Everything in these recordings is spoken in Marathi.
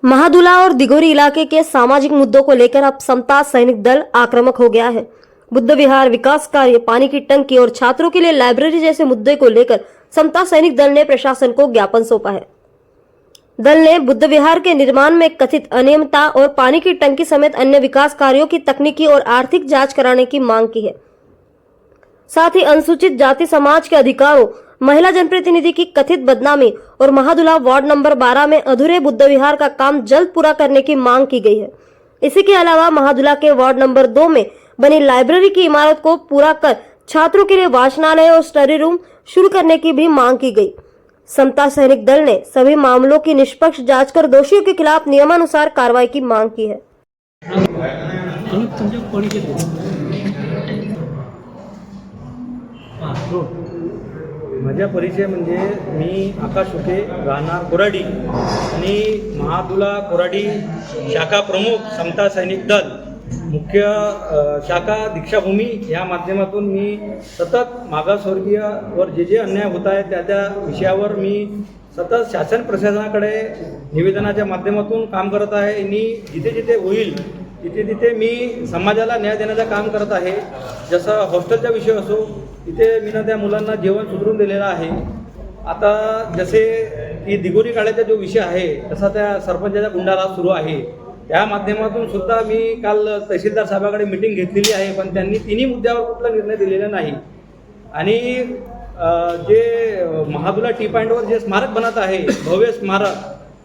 महादुला और दिगोरी इलाके के सामाजिक मुद्दों को लेकर अब समता सैनिक दल आक्रामक हो गया है। बुद्ध विहार, विकास कार्य, पानी की टंकी और छात्रों के लिए लाइब्रेरी जैसे मुद्दे को लेकर समता सैनिक दल ने प्रशासन को ज्ञापन सौंपा है। दल ने बुद्ध विहार के निर्माण में कथित अनियमितता और पानी की टंकी समेत अन्य विकास कार्यों की तकनीकी और आर्थिक जांच कराने की मांग की है। साथ ही अनुसूचित जाति समाज के अधिकारों, महिला जनप्रतिनिधि की कथित बदनामी और महादुला वार्ड नंबर 12 में अधूरे बुद्ध विहार का काम जल्द पूरा करने की मांग की गई है। इसी के अलावा महादुला के वार्ड नंबर 2 में बनी लाइब्रेरी की इमारत को पूरा कर छात्रों के लिए वाचनालय और स्टडी रूम शुरू करने की भी मांग की गई। समता सैनिक दल ने सभी मामलों की निष्पक्ष जांच कर दोषियों के खिलाफ नियमानुसार कार्रवाई की मांग की है। माझा परिचय म्हणजे मी आकाश हुके, राहणार कोराडी आणि महादुला कोराडी शाखा प्रमुख समता सैनिक दल मुख्य शाखा दीक्षाभूमी या माध्यमातून मी सतत मागासवर्गीयवर जे अन्याय होत आहे त्या विषयावर मी सतत शासन प्रशासनाकडे निवेदनाच्या माध्यमातून काम करत आहे आणि जिथे जिथे होईल तिथे मी समाजाला न्याय देण्याचं काम करत आहे। जसं हॉस्टेलचा विषय असो, तिथे मी त्या मुलांना जेवण सुधरून दिलेलं आहे। आता जसे की दिगोरी काळ्याचा जो विषय आहे तसा त्या सरपंचाचा गुंडाराज सुरू आहे, त्या माध्यमातून सुद्धा मी काल तहसीलदार साहेबांकडे मीटिंग घेतलेली आहे, पण त्यांनी तिन्ही मुद्द्यावर कुठला निर्णय दिलेला नाही। आणि जे महादुला टी पॉइंटवर जे स्मारक बनत आहे भव्य स्मारक,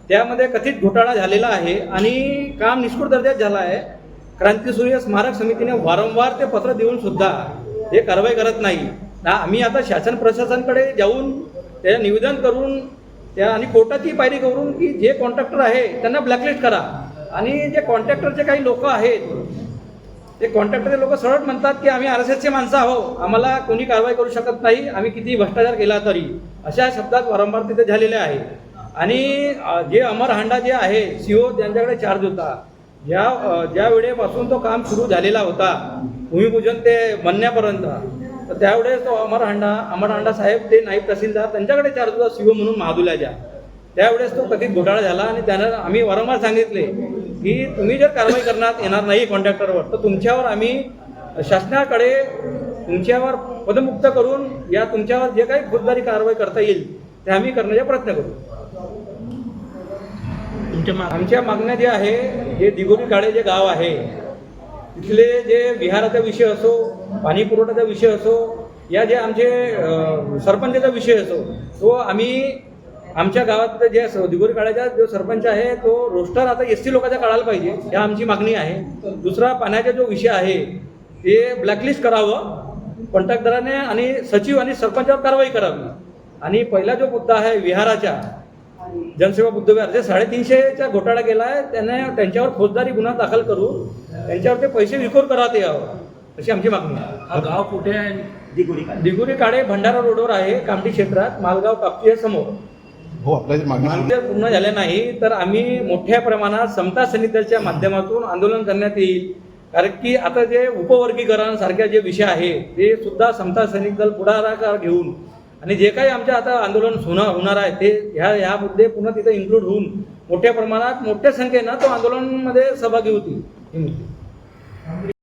त्यामध्ये कथित घोटाळा झालेला आहे आणि काम निष्ठुर दर्जात झाला आहे। क्रांतीसूर्य स्मारक समितीने वारंवार ते पत्र देऊन सुद्धा हे कारवाई करत नाही। आम्ही आता शासन प्रशासनाकडे जाऊन ते निवेदन करून त्या आणि कोर्टाची पायरी करून की जे कॉन्ट्रॅक्टर आहे त्यांना ब्लॅकलिस्ट करा आणि जे कॉन्ट्रॅक्टरचे काही लोक आहेत ते कॉन्ट्रॅक्टरचे लोक सरळ म्हणतात की आम्ही आरएसएसचे माणसं आहोत, आम्हाला कोणी कारवाई करू शकत नाही, आम्ही किती भ्रष्टाचार केला तरी, अशा शब्दात वारंवार तिथे झालेले आहे। आणि जे अमर हांडा जे आहे सीओ ज्यांच्याकडे चार्ज होता, ज्या वेळेपासून तो काम सुरू झालेला होता भूमिपूजन ते बनण्यापर्यंत, तर त्यावेळेस तो अमर हांडा साहेब ते नाईब तहसीलदार त्यांच्याकडे चार्ज होता सीओ म्हणून महादुल्याच्या। त्यावेळेस तो कथित घोटाळा झाला आणि त्यानं आम्ही वारंवार सांगितले की तुम्ही जर कारवाई करण्यात येणार नाही कॉन्ट्रॅक्टरवर तर तुमच्यावर आम्ही शासनाकडे तुमच्यावर पदमुक्त करून या तुमच्यावर जे काही फौजदारी कारवाई करता येईल ते आम्ही करण्याचा प्रयत्न करू। आमच्या मागण्या जे आहे, जे दिगोरी काळे जे गाव आहे तिथले जे विहाराचा विषय असो, पाणी पुरवठ्याचा विषय असो, या जे आमचे सरपंचाचा विषय असो, तो आम्ही आमच्या गावात जे दिगोरी काळ्याचा जो सरपंच आहे तो रोस्टर आता एसटी लोकांचा काढायला पाहिजे, या आमची मागणी आहे। दुसरा पाण्याचा जो विषय आहे ते ब्लॅकलिस्ट करावं कॉन्ट्रॅक्टराने आणि सचिव आणि सरपंचावर कारवाई करावी। आणि पहिला जो मुद्दा आहे विहाराचा जनसेवा बुद्ध विहार जे 350चा घोटाळा केला आहे त्यांच्यावर फौजदारी गुन्हा दाखल करून त्यांच्यावर ते पैसे रिकव्हर करण्यात यावं अशी आमची मागणी आहे। हा गाव कुठे आहे? दिगोरी काळे भंडारा रोडवर आहे, कामठी क्षेत्रात, मालगाव कापटी समोर। हो, आपल्याची मागणी पूर्ण झाले नाही तर आम्ही मोठ्या प्रमाणात समता सैनिक दलाच्या माध्यमातून आंदोलन करण्यात येईल। कारण की आता जे उपवर्गीकरण सारख्या जे विषय आहे ते सुद्धा समता सैनिक दल पुढाकार घेऊन आणि जे काही आमच्या आता आंदोलन होणार आहे ते ह्या मुद्दे पुन्हा तिथे इन्क्लूड होऊन मोठ्या प्रमाणात मोठ्या संख्येनं तो आंदोलनामध्ये सहभागी होतील।